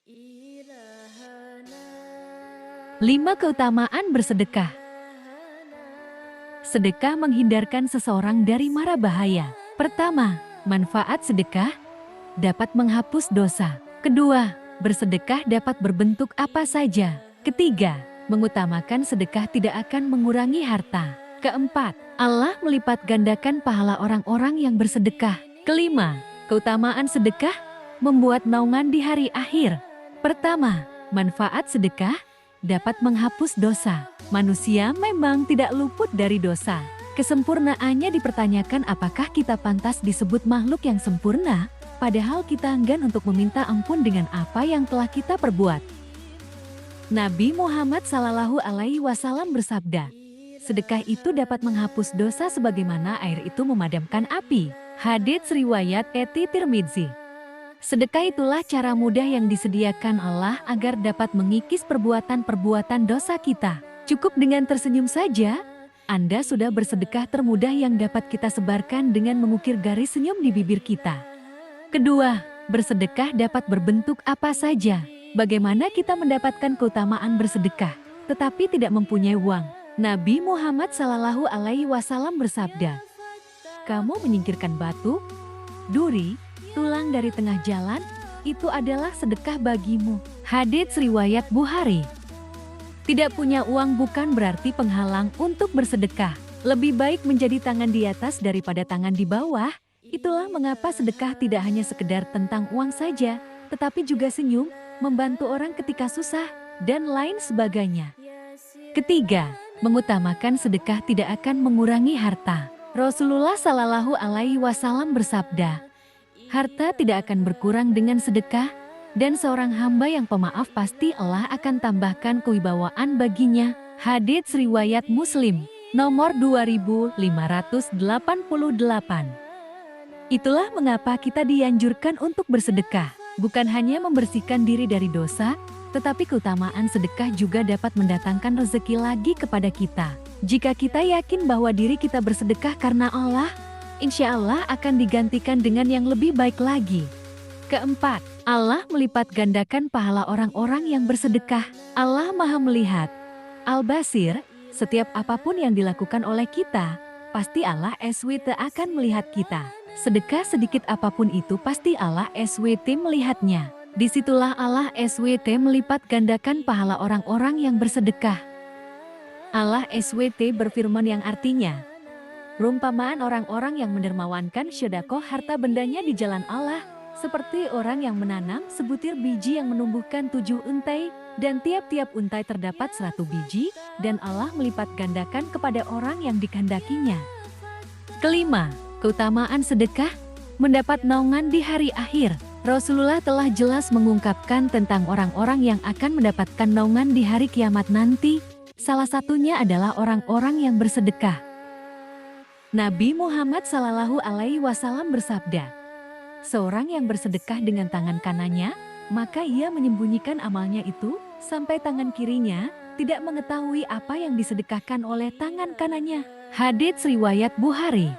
5 keutamaan bersedekah. Sedekah menghindarkan seseorang dari mara bahaya. Pertama, manfaat sedekah dapat menghapus dosa. Kedua, bersedekah dapat berbentuk apa saja. Ketiga, mengutamakan sedekah tidak akan mengurangi harta. Keempat, Allah melipat gandakan pahala orang-orang yang bersedekah. Kelima, keutamaan sedekah membuat naungan di hari akhir. Pertama, manfaat sedekah dapat menghapus dosa. Manusia memang tidak luput dari dosa. Kesempurnaannya dipertanyakan, apakah kita pantas disebut makhluk yang sempurna, padahal kita enggan untuk meminta ampun dengan apa yang telah kita perbuat. Nabi Muhammad SAW bersabda, sedekah itu dapat menghapus dosa sebagaimana air itu memadamkan api. Hadits riwayat Tirmidzi. Sedekah itulah cara mudah yang disediakan Allah agar dapat mengikis perbuatan-perbuatan dosa kita. Cukup dengan tersenyum saja, Anda sudah bersedekah termudah yang dapat kita sebarkan dengan mengukir garis senyum di bibir kita. Kedua, bersedekah dapat berbentuk apa saja. Bagaimana kita mendapatkan keutamaan bersedekah, tetapi tidak mempunyai uang? Nabi Muhammad SAW bersabda, kamu menyingkirkan batu, duri, tulang dari tengah jalan, itu adalah sedekah bagimu. Hadits riwayat Bukhari. Tidak punya uang bukan berarti penghalang untuk bersedekah. Lebih baik menjadi tangan di atas daripada tangan di bawah. Itulah mengapa sedekah tidak hanya sekedar tentang uang saja, tetapi juga senyum, membantu orang ketika susah, dan lain sebagainya. Ketiga, mengutamakan sedekah tidak akan mengurangi harta. Rasulullah SAW bersabda, harta tidak akan berkurang dengan sedekah, dan seorang hamba yang pemaaf pasti Allah akan tambahkan kewibawaan baginya. Hadits riwayat Muslim, nomor 2588. Itulah mengapa kita dianjurkan untuk bersedekah. Bukan hanya membersihkan diri dari dosa, tetapi keutamaan sedekah juga dapat mendatangkan rezeki lagi kepada kita. Jika kita yakin bahwa diri kita bersedekah karena Allah, insya Allah akan digantikan dengan yang lebih baik lagi. Keempat, Allah melipat gandakan pahala orang-orang yang bersedekah. Allah Maha Melihat. Al-Basir, setiap apapun yang dilakukan oleh kita, pasti Allah SWT akan melihat kita. Sedekah sedikit apapun itu pasti Allah SWT melihatnya. Disitulah Allah SWT melipat gandakan pahala orang-orang yang bersedekah. Allah SWT berfirman yang artinya, perumpamaan orang-orang yang mendermawankan sedekah harta bendanya di jalan Allah, seperti orang yang menanam sebutir biji yang menumbuhkan 7 untai, dan tiap-tiap untai terdapat 100 biji, dan Allah melipat gandakan kepada orang yang dikehendakinya. Kelima, keutamaan sedekah mendapat naungan di hari akhir. Rasulullah telah jelas mengungkapkan tentang orang-orang yang akan mendapatkan naungan di hari kiamat nanti. Salah satunya adalah orang-orang yang bersedekah. Nabi Muhammad SAW bersabda, seorang yang bersedekah dengan tangan kanannya, maka ia menyembunyikan amalnya itu, sampai tangan kirinya tidak mengetahui apa yang disedekahkan oleh tangan kanannya. Hadits riwayat Bukhari.